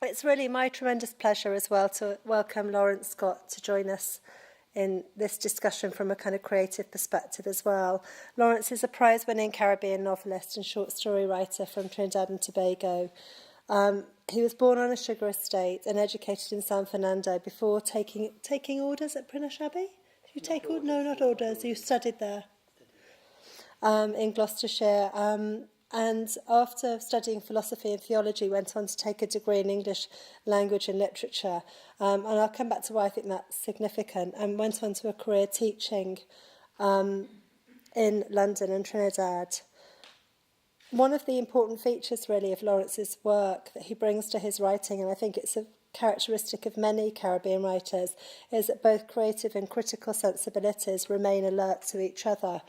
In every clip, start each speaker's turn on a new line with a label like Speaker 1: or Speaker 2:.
Speaker 1: It's really my tremendous pleasure as well to welcome Lawrence Scott to join us in this discussion from a kind of creative perspective as well. Lawrence is a prize-winning Caribbean novelist and short story writer from Trinidad and Tobago. He was born on a sugar estate and educated in San Fernando before taking orders at Prinish Abbey. Did you take orders? No, not orders. You studied there in Gloucestershire. And after studying philosophy and theology, went on to take a degree in English language and literature. And I'll come back to why I think that's significant. And went on to a career teaching in London and Trinidad. One of the important features, really, of Lawrence's work that he brings to his writing, and I think it's a characteristic of many Caribbean writers, is that both creative and critical sensibilities remain alert to each other.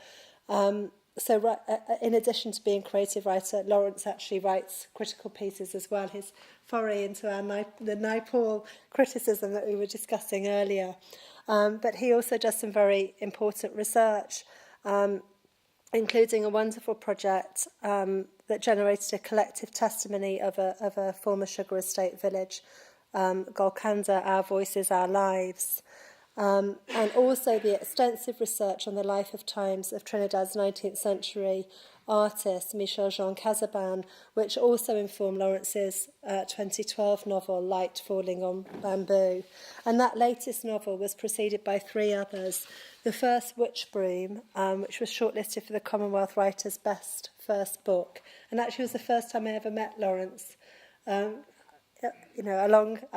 Speaker 1: So in addition to being a creative writer, Lawrence actually writes critical pieces as well. His foray into the Naipaul criticism that we were discussing earlier. But he also does some very important research, including a wonderful project that generated a collective testimony of a former sugar estate village, Golconda, Our Voices, Our Lives. And also the extensive research on the life of times of Trinidad's 19th century artist, Michel-Jean Casaban, which also informed Lawrence's 2012 novel, Light Falling on Bamboo. And that latest novel was preceded by 3 others. The first, Witch Broom, which was shortlisted for the Commonwealth Writers' Best First Book. And actually was the first time I ever met Lawrence. A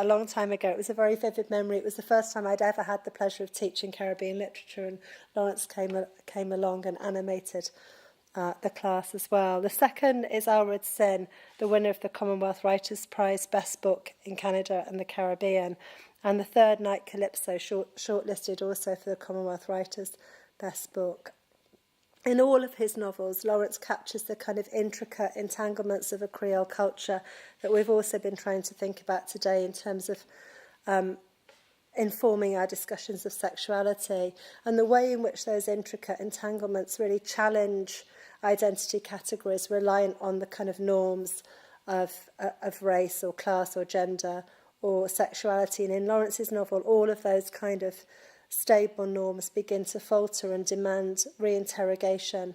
Speaker 1: long time ago. It was a very vivid memory. It was the first time I'd ever had the pleasure of teaching Caribbean literature, and Lawrence came along and animated the class as well. The second is Alred Sin, the winner of the Commonwealth Writers' Prize Best Book in Canada and the Caribbean. And the third, Night Calypso, shortlisted also for the Commonwealth Writers' Best Book. In all of his novels, Lawrence captures the kind of intricate entanglements of a Creole culture that we've also been trying to think about today in terms of informing our discussions of sexuality, and the way in which those intricate entanglements really challenge identity categories reliant on the kind of norms of race or class or gender or sexuality. And in Lawrence's novel, all of those kind of stable norms begin to falter and demand reinterrogation.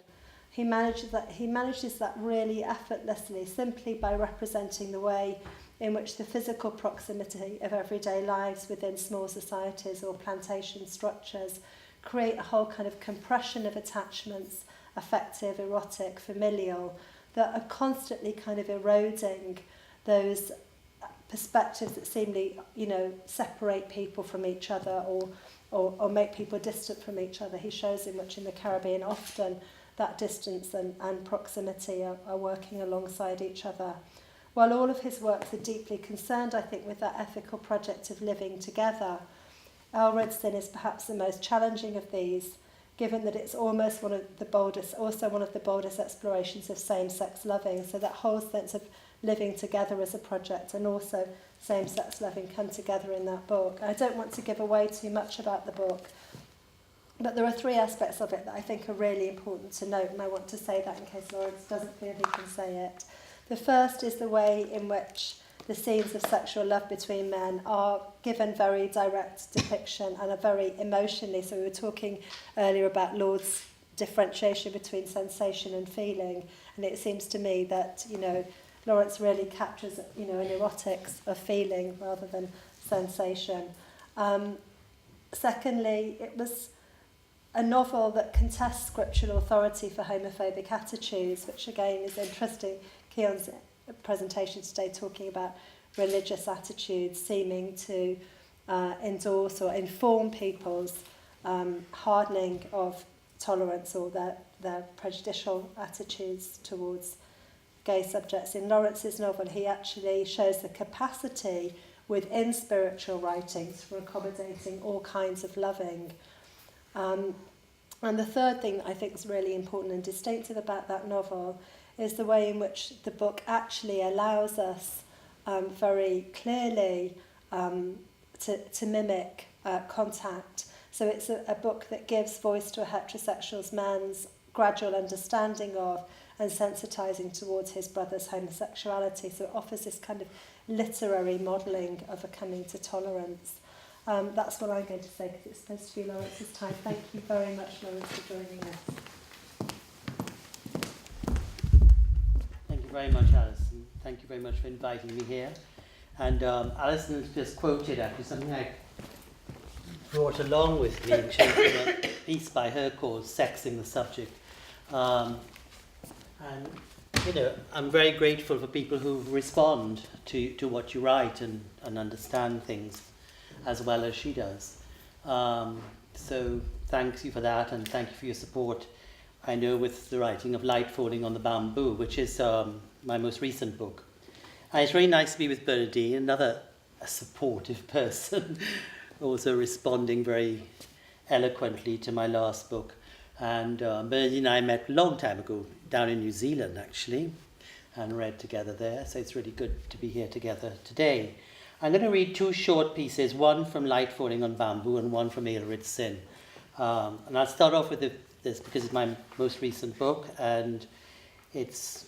Speaker 1: He manages that really effortlessly, simply by representing the way in which the physical proximity of everyday lives within small societies or plantation structures create a whole kind of compression of attachments, affective, erotic, familial, that are constantly kind of eroding those perspectives that seemingly, separate people from each other or make people distant from each other. He shows in which in the Caribbean often that distance and proximity are working alongside each other. While all of his works are deeply concerned, I think, with that ethical project of living together, Alred Sin is perhaps the most challenging of these, given that it's almost one of the boldest explorations of same-sex loving. So that whole sense of living together as a project and also same-sex loving come together in that book. I don't want to give away too much about the book, but there are 3 aspects of it that I think are really important to note, and I want to say that in case Lawrence doesn't feel he can say it. The first is the way in which the scenes of sexual love between men are given very direct depiction and are very emotionally. So we were talking earlier about Lord's differentiation between sensation and feeling, and it seems to me that, Lawrence really captures, an erotics of feeling rather than sensation. Secondly, it was a novel that contests scriptural authority for homophobic attitudes, which again is interesting. Keon's presentation today talking about religious attitudes seeming to endorse or inform people's hardening of tolerance or their prejudicial attitudes towards gay subjects. In Lawrence's novel, he actually shows the capacity within spiritual writings for accommodating all kinds of loving. And the third thing that I think is really important and distinctive about that novel is the way in which the book actually allows us very clearly to mimic contact. So it's a book that gives voice to a heterosexual man's gradual understanding of and sensitising towards his brother's homosexuality. So it offers this kind of literary modelling of a coming to tolerance. That's what I'm going to say, because it's supposed to be Lawrence's time. Thank you very much, Lawrence, for joining us.
Speaker 2: Thank you very much, Alison. Thank you very much for inviting me here. And Alison has just quoted actually something I brought along with me, which is a piece by her called Sexing the Subject. And, you know, I'm very grateful for people who respond to what you write and understand things as well as she does. So thank you for that, and thank you for your support. I know with the writing of Light Falling on the Bamboo, which is my most recent book. And it's really nice to be with Bernadine, another supportive person, also responding very eloquently to my last book. And Bernadine and I met a long time ago down in New Zealand, actually, and read together there. So it's really good to be here together today. I'm going to read two short pieces, one from Light Falling on Bamboo and one from Aelred Sin. And I'll start off with this because it's my most recent book, and it's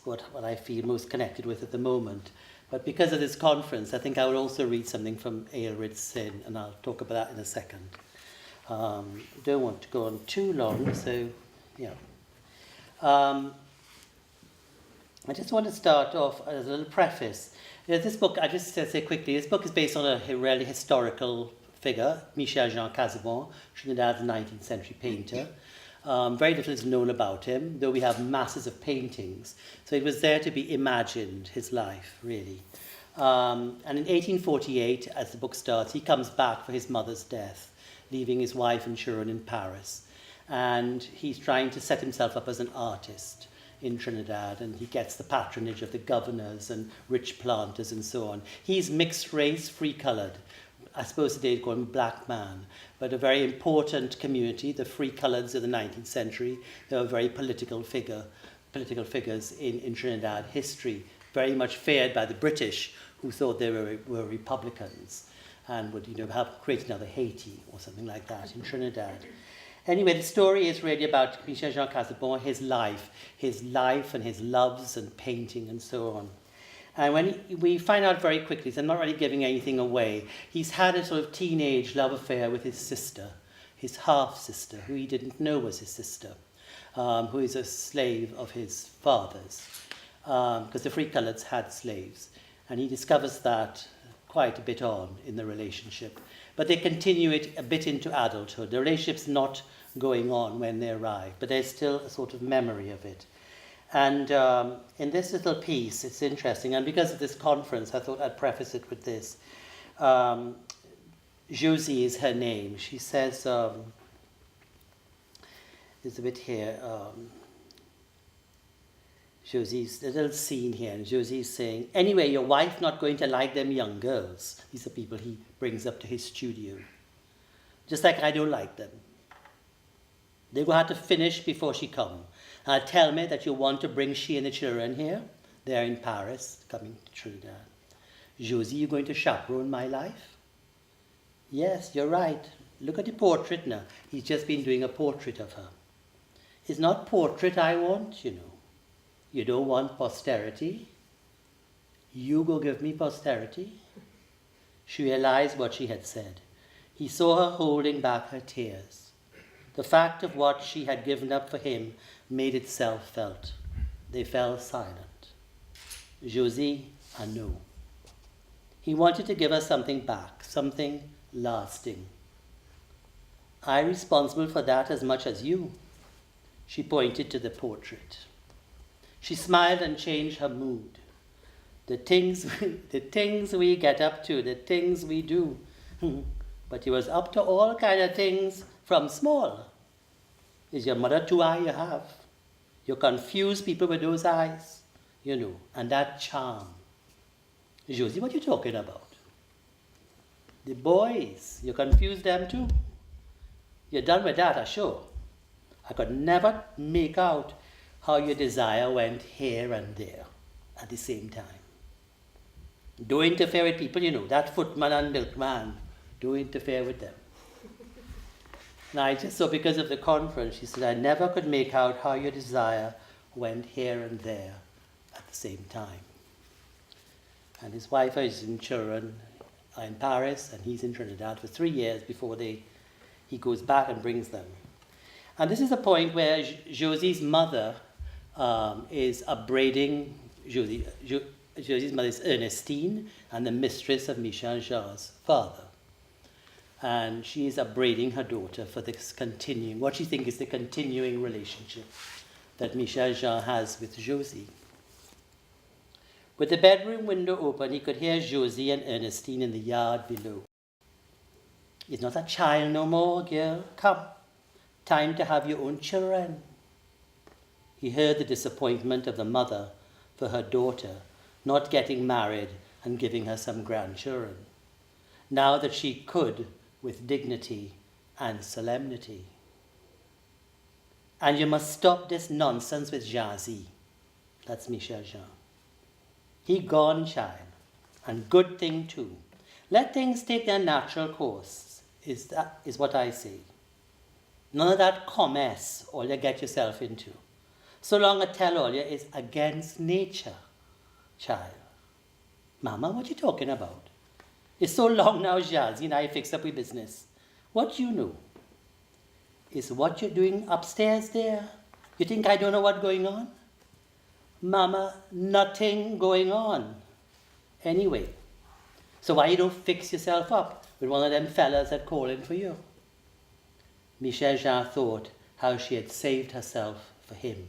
Speaker 2: what I feel most connected with at the moment. But because of this conference, I think I will also read something from Aelred Sin, and I'll talk about that in a second. Don't want to go on too long, so yeah. I just want to start off as a little preface. You know, this book, I just say quickly, this book is based on a really historical figure, Michel-Jean Casabon, Trinidad's 19th century painter. Very little is known about him, though we have masses of paintings. So it was there to be imagined, his life, really. And in 1848, as the book starts, he comes back for his mother's death, leaving his wife and children in Paris. And he's trying to set himself up as an artist in Trinidad, and he gets the patronage of the governors and rich planters and so on. He's mixed race, free coloured. I suppose today they'd call him black man, but a very important community, the free coloureds of the 19th century. They were very political figures in Trinidad history, very much feared by the British, who thought they were Republicans and would, help create another Haiti or something like that in Trinidad. Anyway, the story is really about Michel-Jean Casabon, his life and his loves and painting and so on. And when we find out very quickly, so I'm not really giving anything away, he's had a sort of teenage love affair with his sister, his half-sister, who he didn't know was his sister, who is a slave of his father's, because the free coloureds had slaves. And he discovers that quite a bit on in the relationship. But they continue it a bit into adulthood. The relationship's not going on when they arrive, but there's still a sort of memory of it. And in this little piece, it's interesting, and because of this conference, I thought I'd preface it with this. Josie is her name. She says, there's a bit here, Josie's, a little scene here, and Josie's saying, anyway, your wife not going to like them young girls. These are people he brings up to his studio. Just like I don't like them. They will have to finish before she come. And tell me that you want to bring she and the children here. They're in Paris, coming to Trinidad. Josie, you going to chaperone my life? Yes, you're right. Look at the portrait now. He's just been doing a portrait of her. It's not portrait I want, You don't want posterity? You go give me posterity? She realized what she had said. He saw her holding back her tears. The fact of what she had given up for him made itself felt. They fell silent. Josie, I know. He wanted to give her something back, something lasting. I'm responsible for that as much as you. She pointed to the portrait. She smiled and changed her mood. The things we get up to, the things we do. But he was up to all kind of things from small. Is your mother 2 eyes you have? You confuse people with those eyes, and that charm. Josie, what are you talking about? The boys, you confuse them too. You're done with that, I'm sure. I could never make out how your desire went here and there at the same time. Don't interfere with people, that footman and milkman. Don't interfere with them. And I just saw, because of the conference, she said, I never could make out how your desire went here and there at the same time. And his wife and his children are in Paris, and he's in Trinidad for 3 years before he goes back and brings them. And this is a point where Josie's mother is upbraiding Josie. Josie's mother is Ernestine, and the mistress of Michel Jean's father. And she is upbraiding her daughter for this continuing, what she thinks is the continuing relationship that Michel Jean has with Josie. With the bedroom window open, he could hear Josie and Ernestine in the yard below. You're not a child no more, girl. Come, time to have your own children. He heard the disappointment of the mother for her daughter not getting married and giving her some grandchildren, now that she could with dignity and solemnity. And you must stop this nonsense with Jazzy. That's Michel Jean. He gone, child, and good thing too. Let things take their natural course, is what I say. None of that commerce all you get yourself into. So long a tell all you is against nature, child. Mama, what you talking about? It's so long now, Jazzy, and I fix up with business. What you know is what you're doing upstairs there. You think I don't know what's going on? Mama, nothing going on. Anyway, so why you don't fix yourself up with one of them fellas that calling for you? Michel Jean thought how she had saved herself for him,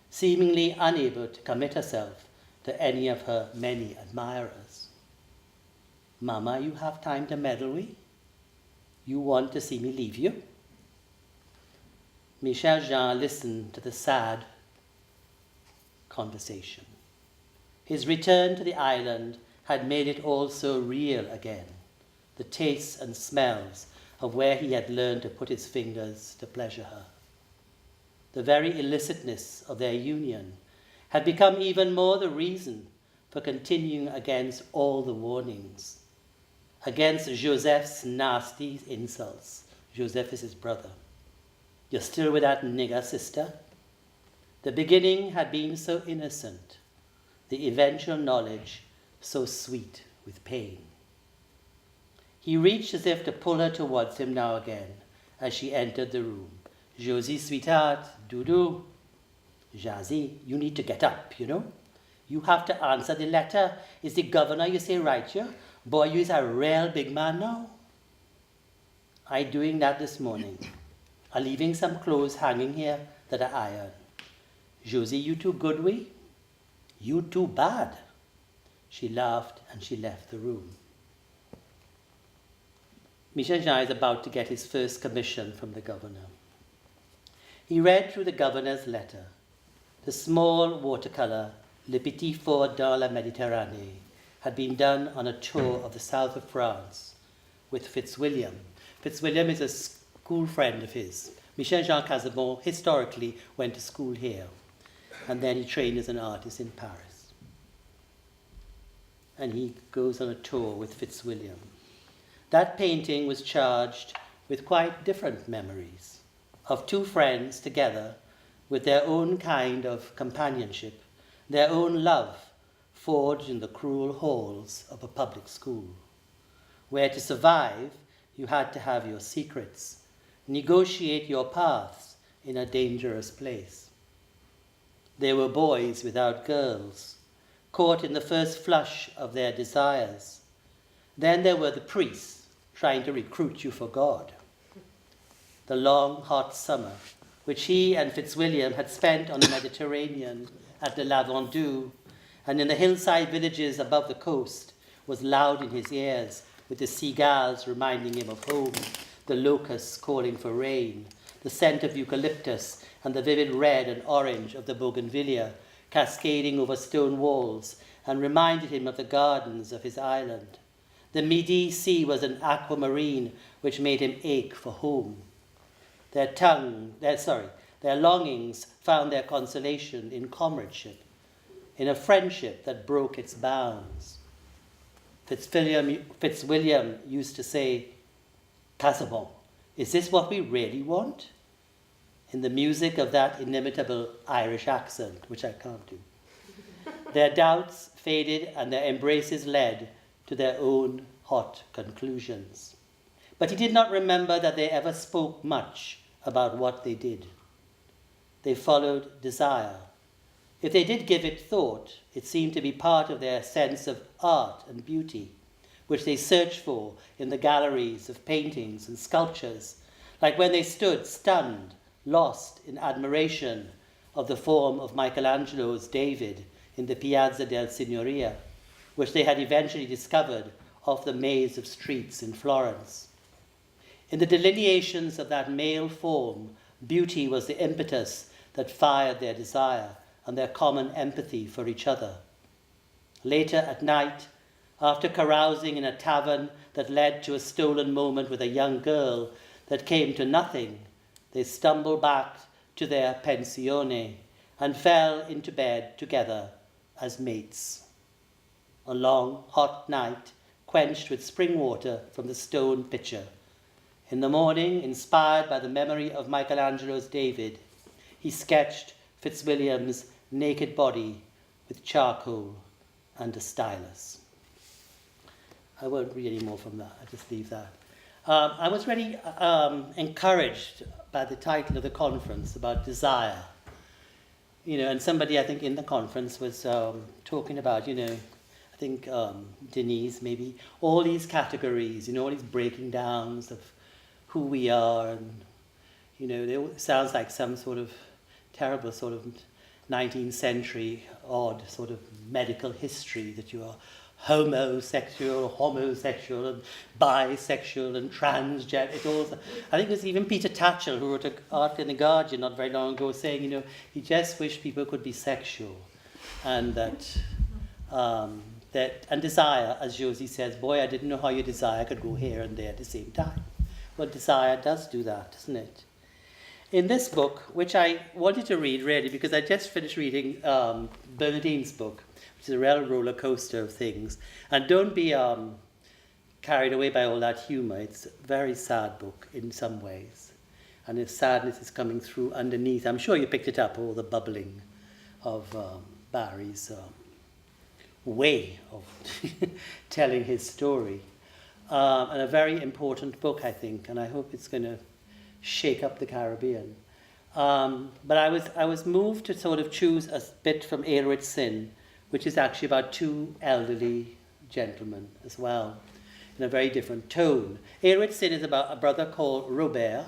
Speaker 2: seemingly unable to commit herself to any of her many admirers. Mama, you have time to meddle with? You want to see me leave you? Michel Jean listened to the sad conversation. His return to the island had made it all so real again, the tastes and smells of where he had learned to put his fingers to pleasure her. The very illicitness of their union had become even more the reason for continuing against all the warnings, against Joseph's nasty insults. Joseph is his brother. You're still with that nigger, sister? The beginning had been so innocent, the eventual knowledge so sweet with pain. He reached as if to pull her towards him now again as she entered the room. Josie, sweetheart, Doudou. Jazzy, you need to get up, you know. You have to answer the letter. Is the governor, you say, right here? Boy, you is a real big man now. I doing that this morning. I leaving some clothes hanging here that I iron. Josie, you too good we? You too bad. She laughed and she left the room. Michel Jean is about to get his first commission from the governor. He read through the governor's letter. The small watercolor, Le Petit Fort dans la Méditerranée, had been done on a tour of the south of France with Fitzwilliam. Fitzwilliam is a school friend of his. Michel Jean Casabon historically went to school here, and then he trained as an artist in Paris. And he goes on a tour with Fitzwilliam. That painting was charged with quite different memories of two friends together with their own kind of companionship, their own love forged in the cruel halls of a public school, where to survive you had to have your secrets, negotiate your paths in a dangerous place. They were boys without girls, caught in the first flush of their desires. Then there were the priests trying to recruit you for God. The long, hot summer, which he and Fitzwilliam had spent on the Mediterranean at the La Vendue, and in the hillside villages above the coast, was loud in his ears, with the seagulls reminding him of home, the locusts calling for rain, the scent of eucalyptus and the vivid red and orange of the bougainvillea cascading over stone walls and reminded him of the gardens of his island. The Midi Sea was an aquamarine which made him ache for home. Their longings found their consolation in comradeship, in a friendship that broke its bounds. Fitzwilliam used to say, Casabon, Is this what we really want? In the music of that inimitable Irish accent, which I can't do. Their doubts faded and their embraces led to their own hot conclusions. But he did not remember that they ever spoke much about what they did. They followed desire. If they did give it thought, it seemed to be part of their sense of art and beauty, which they searched for in the galleries of paintings and sculptures, like when they stood stunned, lost in admiration of the form of Michelangelo's David in the Piazza del Signoria, which they had eventually discovered off the maze of streets in Florence. In the delineations of that male form, beauty was the impetus that fired their desire and their common empathy for each other. Later at night, after carousing in a tavern that led to a stolen moment with a young girl that came to nothing, they stumbled back to their pensione and fell into bed together as mates. A long, hot night, quenched with spring water from the stone pitcher. In the morning, inspired by the memory of Michelangelo's David, he sketched Fitzwilliam's naked body with charcoal and a stylus. I won't read any more from that, I'll just leave that. I was really encouraged by the title of the conference about desire. And somebody, I think, in the conference was talking about, I think Denise maybe, all these categories, all these breaking downs of who we are, and, it sounds like some sort of terrible sort of 19th century odd sort of medical history that you are homosexual and bisexual and transgender. I think it was even Peter Tatchell who wrote an article in The Guardian not very long ago saying, he just wished people could be sexual, and that and desire, as Josie says, boy, I didn't know how your desire could go here and there at the same time. Well, desire does do that, doesn't it? In this book, which I wanted to read really because I just finished reading Bernadine's book, which is a real roller coaster of things. And don't be carried away by all that humour. It's a very sad book in some ways. And the sadness is coming through underneath. I'm sure you picked it up, all the bubbling of Barry's way of telling his story. And a very important book, I think, and I hope it's going to shake up the Caribbean. But I was moved to sort of choose a bit from Aelred Sin, which is actually about two elderly gentlemen as well, in a very different tone. Aelred Sin is about a brother called Robert,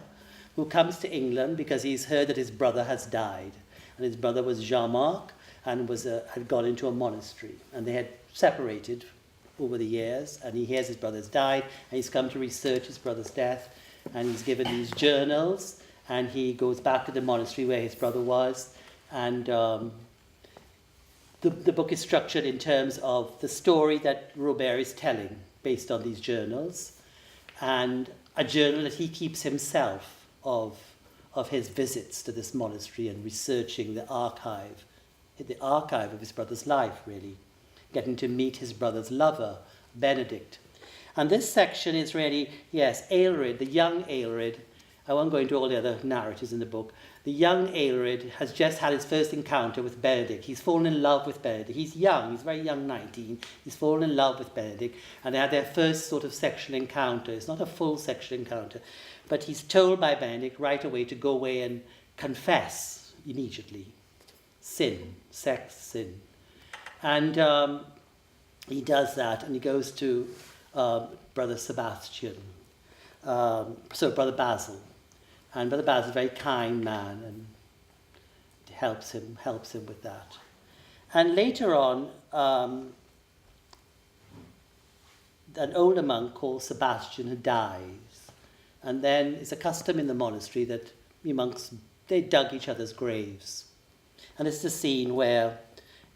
Speaker 2: who comes to England because he's heard that his brother has died. And his brother was Jean-Marc, and had gone into a monastery. And they had separated over the years, and he hears his brother's died, and he's come to research his brother's death, and he's given these journals, and he goes back to the monastery where his brother was, and the book is structured in terms of the story that Robert is telling based on these journals, and a journal that he keeps himself of his visits to this monastery and researching the archive of his brother's life, really, getting to meet his brother's lover, Benedict. And this section is really, yes, Aelred, the young Aelred. I won't go into all the other narratives in the book. The young Aelred has just had his first encounter with Benedict. He's fallen in love with Benedict. He's young, he's very young, 19. He's fallen in love with Benedict, and they had their first sort of sexual encounter. It's not a full sexual encounter, but he's told by Benedict right away to go away and confess immediately. Sin, sex, sin. And he does that, and he goes to Brother Sebastian, Brother Basil. And Brother Basil is a very kind man and helps him with that. And later on, an older monk called Sebastian dies. And then it's a custom in the monastery that the monks, they dug each other's graves. And it's the scene where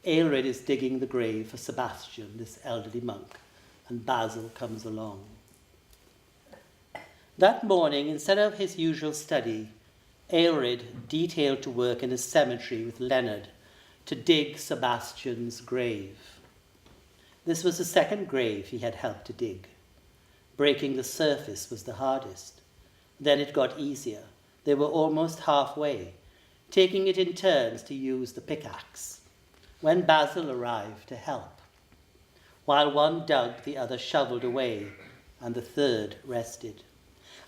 Speaker 2: Aelred is digging the grave for Sebastian, this elderly monk, and Basil comes along. That morning, instead of his usual study, Aelred detailed to work in a cemetery with Leonard to dig Sebastian's grave. This was the second grave he had helped to dig. Breaking the surface was the hardest. Then it got easier. They were almost halfway, taking it in turns to use the pickaxe, when Basil arrived to help. While one dug, the other shoveled away, and the third rested.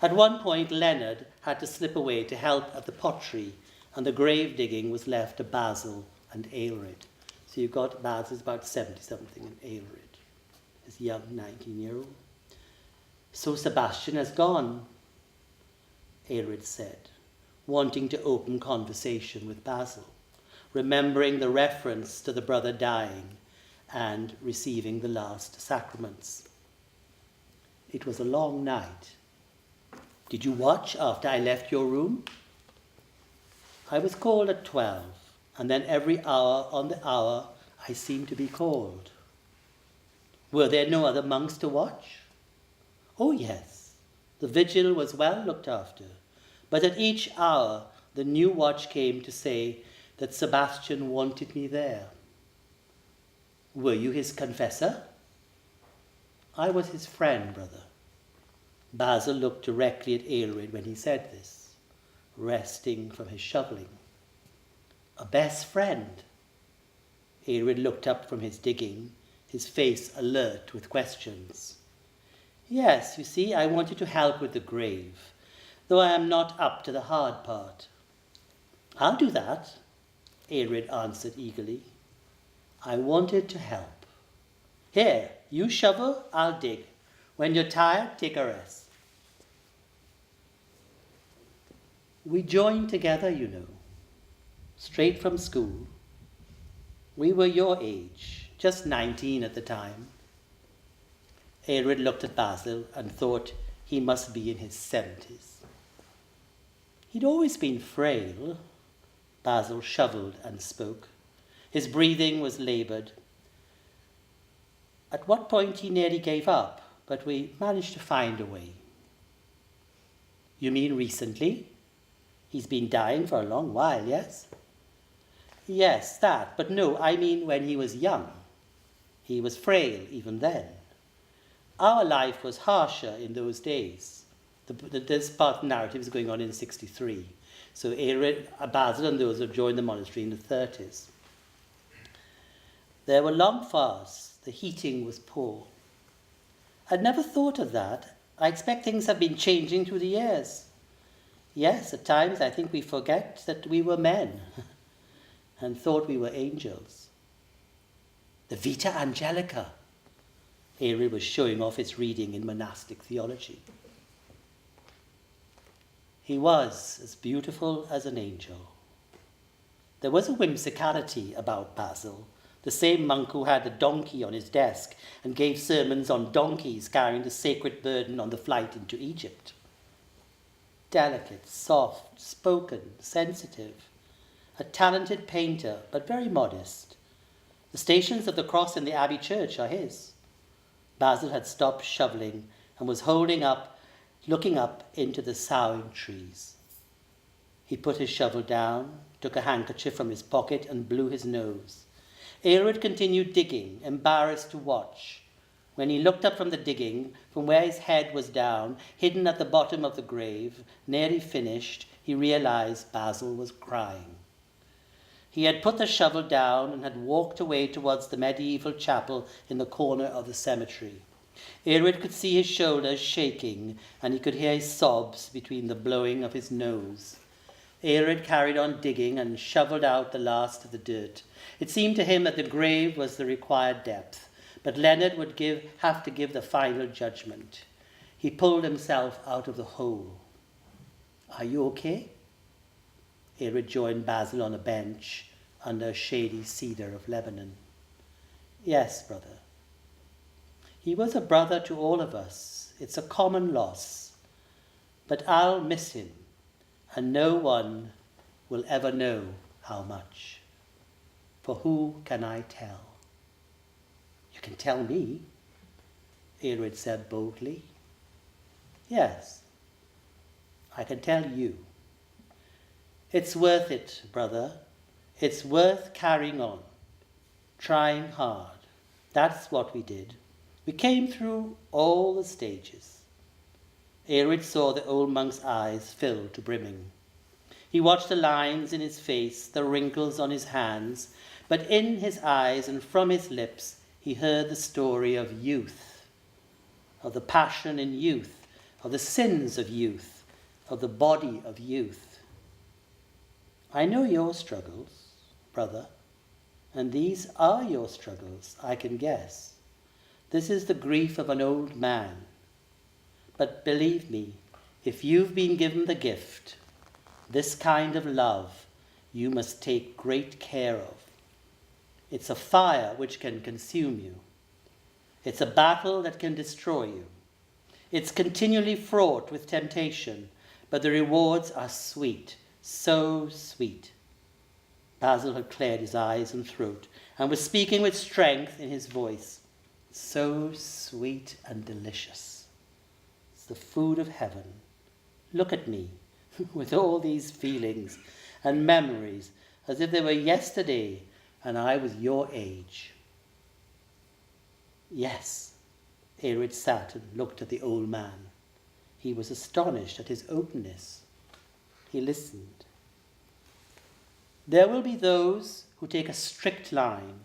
Speaker 2: At one point, Leonard had to slip away to help at the pottery, and the grave digging was left to Basil and Aelred. So you've got Basil's about 70-something and Aelred, this young 19-year-old. So Sebastian has gone, Aelred said, wanting to open conversation with Basil, remembering the reference to the brother dying and receiving the last sacraments. It was a long night. Did you watch after I left your room? I was called at 12, and then every hour on the hour I seemed to be called. Were there no other monks to watch? Oh yes, the vigil was well looked after, but at each hour the new watch came to say that Sebastian wanted me there. Were you his confessor? I was his friend, brother. Basil looked directly at Aelred when he said this, resting from his shoveling. A best friend. Aelred looked up from his digging, his face alert with questions. Yes, you see, I wanted to help with the grave, though I am not up to the hard part. I'll do that, Aelred answered eagerly. I wanted to help. Here, you shovel, I'll dig. When you're tired, take a rest. We joined together, you know, straight from school. We were your age, just 19 at the time. Aelred looked at Basil and thought he must be in his 70s. He'd always been frail. Basil shovelled and spoke. His breathing was laboured. At what point he nearly gave up, but we managed to find a way. You mean recently? He's been dying for a long while, yes? Yes, that, but no, I mean when he was young. He was frail even then. Our life was harsher in those days. This part of the narrative is going on in 63. So Aelred, Basil and those who joined the monastery in the 30s. There were long fasts. The heating was poor. I'd never thought of that. I expect things have been changing through the years. Yes, at times I think we forget that we were men and thought we were angels. The Vita Angelica. Aelred was showing off his reading in monastic theology. He was as beautiful as an angel. There was a whimsicality about Basil, the same monk who had a donkey on his desk and gave sermons on donkeys carrying the sacred burden on the flight into Egypt. Delicate, soft, spoken, sensitive, a talented painter, but very modest. The Stations of the Cross in the Abbey Church are his. Basil had stopped shoveling and was looking up into the soughing trees. He put his shovel down, took a handkerchief from his pocket and blew his nose. Aelred continued digging, embarrassed to watch. When he looked up from the digging, from where his head was down, hidden at the bottom of the grave, nearly finished, he realized Basil was crying. He had put the shovel down and had walked away towards the medieval chapel in the corner of the cemetery. Aelred could see his shoulders shaking, and he could hear his sobs between the blowing of his nose. Aelred carried on digging and shovelled out the last of the dirt. It seemed to him that the grave was the required depth, but Leonard would have to give the final judgment. He pulled himself out of the hole. Are you okay? Aelred joined Basil on a bench under a shady cedar of Lebanon. Yes, brother. He was a brother to all of us. It's a common loss. But I'll miss him, and no one will ever know how much. For who can I tell? You can tell me, Aelred said boldly. Yes, I can tell you. It's worth it, brother. It's worth carrying on, trying hard. That's what we did. We came through all the stages. Aelred saw the old monk's eyes fill to brimming. He watched the lines in his face, the wrinkles on his hands, but in his eyes and from his lips he heard the story of youth, of the passion in youth, of the sins of youth, of the body of youth. I know your struggles, brother, and these are your struggles, I can guess. This is the grief of an old man. But believe me, if you've been given the gift, this kind of love, you must take great care of. It's a fire which can consume you. It's a battle that can destroy you. It's continually fraught with temptation, but the rewards are sweet, so sweet. Basil had cleared his eyes and throat and was speaking with strength in his voice. So sweet and delicious. It's the food of heaven. Look at me, with all these feelings and memories, as if they were yesterday and I was your age. Yes, Aelred sat and looked at the old man. He was astonished at his openness. He listened. There will be those who take a strict line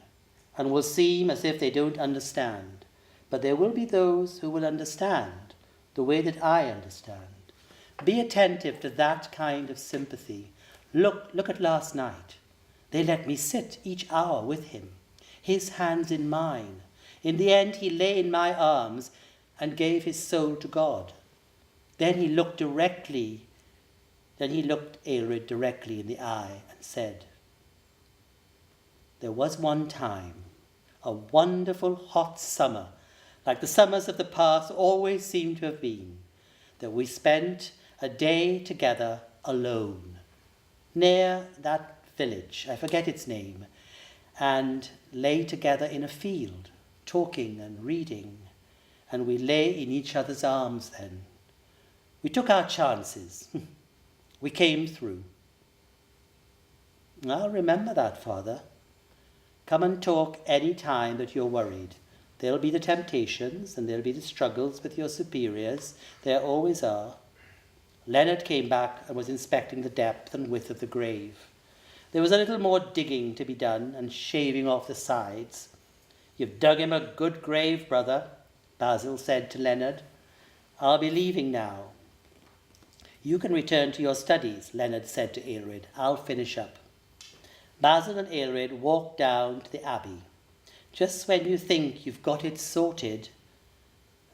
Speaker 2: and will seem as if they don't understand, but there will be those who will understand the way that I understand. Be attentive to that kind of sympathy. Look at last night. They let me sit each hour with him, his hands in mine. In the end, he lay in my arms and gave his soul to God. Then he looked Aelred directly in the eye and said, there was one time, a wonderful hot summer, like the summers of the past always seem to have been, that we spent a day together alone, near that village, I forget its name, and lay together in a field, talking and reading, and we lay in each other's arms then. We took our chances. We came through. I'll remember that, Father. Come and talk any time that you're worried. There'll be the temptations and there'll be the struggles with your superiors. There always are. Leonard came back and was inspecting the depth and width of the grave. There was a little more digging to be done and shaving off the sides. You've dug him a good grave, brother, Basil said to Leonard. I'll be leaving now. You can return to your studies, Leonard said to Aelred. I'll finish up. Basil and Aelred walked down to the abbey. Just when you think you've got it sorted,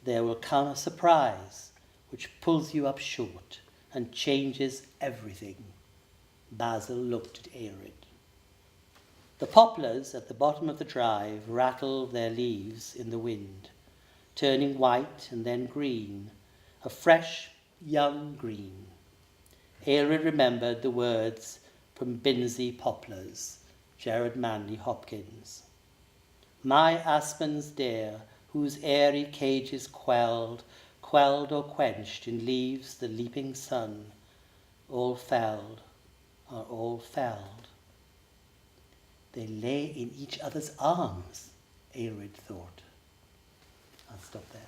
Speaker 2: there will come a surprise which pulls you up short and changes everything. Basil looked at Aelred. The poplars at the bottom of the drive rattled their leaves in the wind, turning white and then green, a fresh young green. Aelred remembered the words from Binsey Poplars, Gerard Manley Hopkins. My aspens dear, whose airy cages quelled or quenched in leaves the leaping sun, all felled are all felled. They lay in each other's arms, Aelred thought. I'll stop there.